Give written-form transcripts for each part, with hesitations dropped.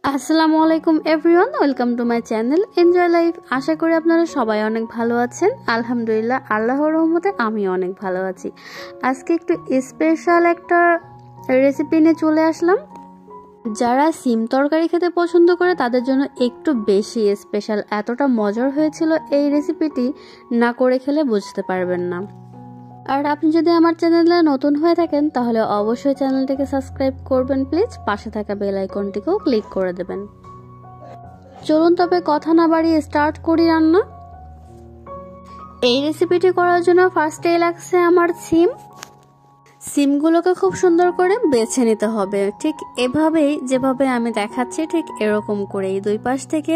আসসালামু আলাইকুম everyone, welcome to my channel enjoy life. আশা করি আপনারা সবাই অনেক ভালো আছেন। আলহামদুলিল্লাহ, আল্লাহর রহমতে আমি অনেক ভালো আছি। আজকে একটু স্পেশাল একটা রেসিপি নিয়ে চলে আসলাম। যারা সিম তরকারি খেতে পছন্দ করে তাদের জন্য একটু বেশি স্পেশাল। এতটা মজার হয়েছিল এই রেসিপিটি, না করে খেলে বুঝতে পারবেন না। আর আপনি যদি আমার চ্যানেলে নতুন হয়ে থাকেন তাহলে অবশ্যই চ্যানেলটিকে সাবস্ক্রাইব করবেন প্লিজ। পাশে থাকা বেল আইকনটিকেও ক্লিক করে দেবেন। চলুন তবে কথা না বাড়িয়ে স্টার্ট করি রান্না। এই রেসিপিটি করার জন্য ফার্স্টেই লাগছে আমার সিমগুলোকে খুব সুন্দর করে বেছে নিতে হবে। ঠিক এভাবেই, যেভাবে আমি দেখাচ্ছি ঠিক এরকম করেই দুই পাশ থেকে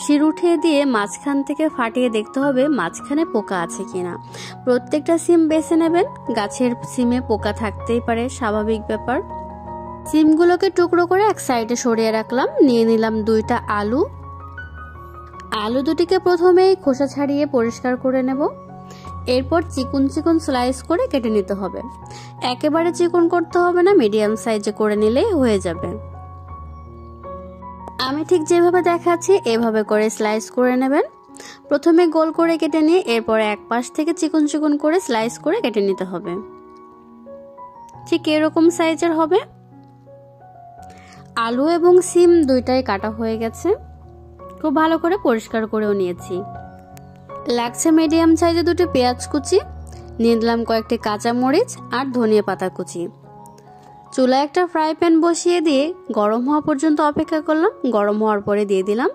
শির উঠিয়ে দিয়ে মাঝখান থেকে ফাটিয়ে দেখতে হবে মাঝখানে পোকা আছে কিনা। প্রত্যেকটা সিম বেছে নেবেন। গাছের সিমে পোকা থাকতেই পারে, স্বাভাবিক ব্যাপার। সিমগুলোকে টুকরো করে এক সাইডে সরিয়ে রাখলাম। নিয়ে নিলাম দুইটা আলু দুটিকে প্রথমেই খোসা ছাড়িয়ে পরিষ্কার করে নেব। এরপর চিকন চিকন স্লাইস করে কেটে নিতে হবে। একেবারে চিকন করতে হবে না, মিডিয়াম সাইজে করে নিলেই হয়ে যাবে। আমি ঠিক যেভাবে দেখাচ্ছি এভাবে করে স্লাইস করে নেবেন। প্রথমে গোল করে কেটে নিয়ে এরপর এক পাশ থেকে চিকন চিকন করে স্লাইস করে কেটে নিতে হবে। ঠিক এরকম সাইজের হবে। আলু এবং সিম দুইটাই কাটা হয়ে গেছে। খুব ভালো করে পরিষ্কার করেও নিয়েছি। লাগছে মিডিয়াম সাইজে দুটো পেঁয়াজ কুচি, নিয়ে দিলাম কয়েকটি কাঁচা মরিচ আর ধনিয়া পাতা কুচি। চুলায় একটা ফ্রাই প্যান বসিয়ে দিয়ে গরম হওয়া পর্যন্ত অপেক্ষা করলাম। গরম হওয়ার পরে দিয়ে দিলাম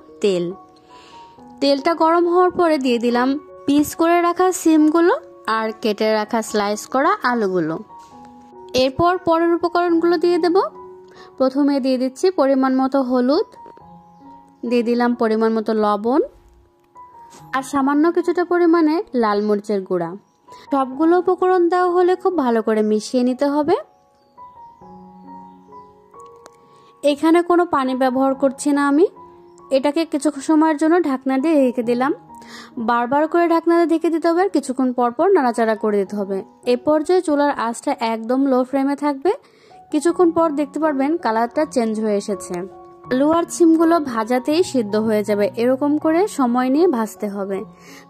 তেলটা গরম হওয়ার পরে দিয়ে দিলাম পিস করে রাখা সিমগুলো আর কেটে রাখা স্লাইস করা আলুগুলো। এরপর পরের উপকরণগুলো দিয়ে দেব। প্রথমে দিয়ে দিচ্ছি পরিমাণ মতো হলুদ, দিয়ে দিলাম পরিমাণ মতো লবণ আর সামান্য কিছুটা পরিমাণে লাল মরিচের গুঁড়া। সবগুলো উপকরণ দেওয়া হলে খুব ভালো করে মিশিয়ে নিতে হবে। এখানে কোনো পানি ব্যবহার করছি না আমি। এটাকে কিছু সময়ের জন্য ঢাকনা দিয়ে রেখে দিলাম। বারবার করে ঢাকনা দিয়ে ঢেকে দিতে হবে, কিছুক্ষণ পর পর নাড়াচাড়া করে দিতে হবে। এ পর্যায়ে চুলার আঁচটা একদম লো ফ্লেমে থাকবে। কিছুক্ষণ পর দেখতে পারবেন কালারটা চেঞ্জ হয়ে এসেছে। আলু আর সিমগুলো ভাজাতেই সিদ্ধ হয়ে যাবে, এরকম করে সময় নিয়ে ভাজতে হবে।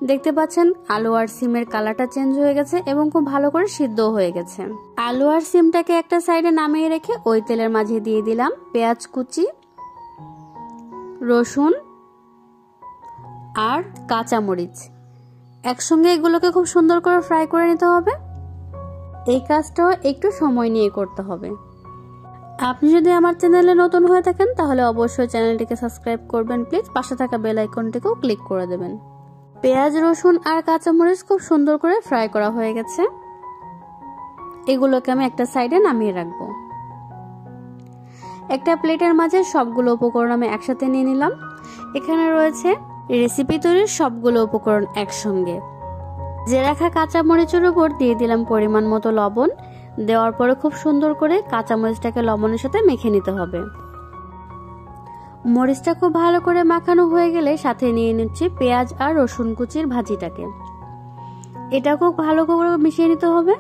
দেখতে পাচ্ছেন আলু আর সিমের কালারটা চেঞ্জ হয়ে গেছে এবং খুব ভালো করে সিদ্ধ হয়ে গেছে। আলু আর সিমটাকে একটা সাইডে নামিয়ে রেখে ওই তেলের মাঝে দিয়ে দিলাম পেঁয়াজ কুচি, রসুন আর কাঁচা মরিচ। একসঙ্গে এগুলোকে খুব সুন্দর করে ফ্রাই করে নিতে হবে। এই কাজটাও একটু সময় নিয়ে করতে হবে। আপনি যদি আমার চ্যানেলে নতুন হয়ে থাকেন তাহলে অবশ্যই চ্যানেলটিকে সাবস্ক্রাইব করবেন প্লিজ। পাশে থাকা বেল আইকনটিকেও ক্লিক করে দেবেন। পেঁয়াজ, রসুন আর কাঁচামরিচ খুব সুন্দর করে ফ্রাই করা হয়ে গেছে। এগুলোকে আমি একটা সাইডে নামিয়ে রাখবো। একটা প্লেটের মাঝে সবগুলো উপকরণ আমি একসাথে নিয়ে নিলাম। এখানে রয়েছে রেসিপি তৈরির সবগুলো উপকরণ একসঙ্গে। যে রাখা কাঁচামরিচের উপর দিয়ে দিলাম পরিমাণ মতো লবণ। দেওয়ার পরে খুব সুন্দর করে কাঁচামরিচটাকে লবণের সাথে মেখে নিতে হবে। মরিচটা খুব ভালো করে মাখানো হয়ে গেলে সাথে নিয়ে নিচ্ছি পেঁয়াজ আর রসুন কুচির ভাজিটাকে। এটা খুব ভালো করে মিশিয়ে নিতে হবে।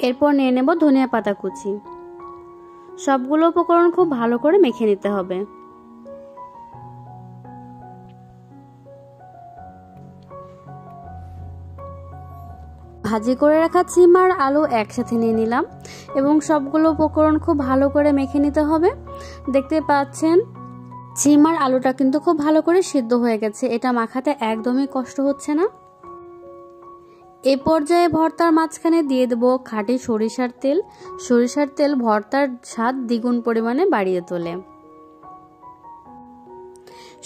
এরপর নিয়ে নেব ধনিয়া পাতা কুচি। সবগুলো উপকরণ খুব ভালো করে মেখে নিতে হবে। ভাজি করে রাখা সিম আর আলু একসাথে নিয়ে নিলাম এবং সবগুলো উপকরণ খুব ভালো করে মেখে নিতে হবে। দেখতে পাচ্ছেন সিম আর আলুটা কিন্তু খুব ভালো করে সিদ্ধ হয়ে গেছে। এটা মাখাতে একদমই কষ্ট হচ্ছে না। এ পর্যায়ে ভর্তার মাঝখানে দিয়ে দেব খাঁটি সরিষার তেল। সরিষার তেল ভর্তার স্বাদ দ্বিগুণ পরিমাণে বাড়িয়ে তোলে।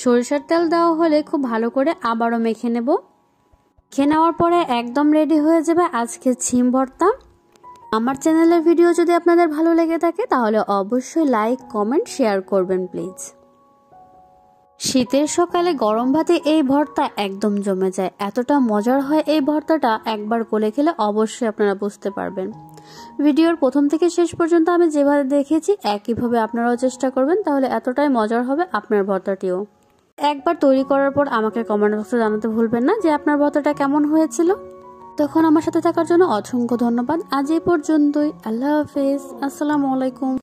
সরিষার তেল দেওয়া হলে খুব ভালো করে আবারও মেখে নেব। মেখে নেওয়ার পরে একদম রেডি হয়ে যাবে আজকের সিম ভর্তা। আমার চ্যানেলের ভিডিও যদি আপনাদের ভালো লেগে থাকে তাহলে অবশ্যই লাইক, কমেন্ট, শেয়ার করবেন প্লিজ। শীতের সকালে গরম ভাতে এই ভর্তা একদম জমে যায়। এতটা মজার হয় এই ভর্তাটা, একবার করে খেলে অবশ্যই আপনারা বুঝতে পারবেন। ভিডিওর প্রথম থেকে শেষ পর্যন্ত আমি যেভাবে দেখেছি একইভাবে আপনারাও চেষ্টা করবেন, তাহলে এতটাই মজার হবে আপনার ভর্তাটিও। একবার তৈরি করার পর আমাকে কমেন্ট বক্সে জানাতে ভুলবেন না যে আপনার ভর্তাটা কেমন হয়েছিল। তখন আমার সাথে থাকার জন্য অসংখ্য ধন্যবাদ। আজ এই পর্যন্তই। আল্লাহ হাফেজ। আসসালামু আলাইকুম।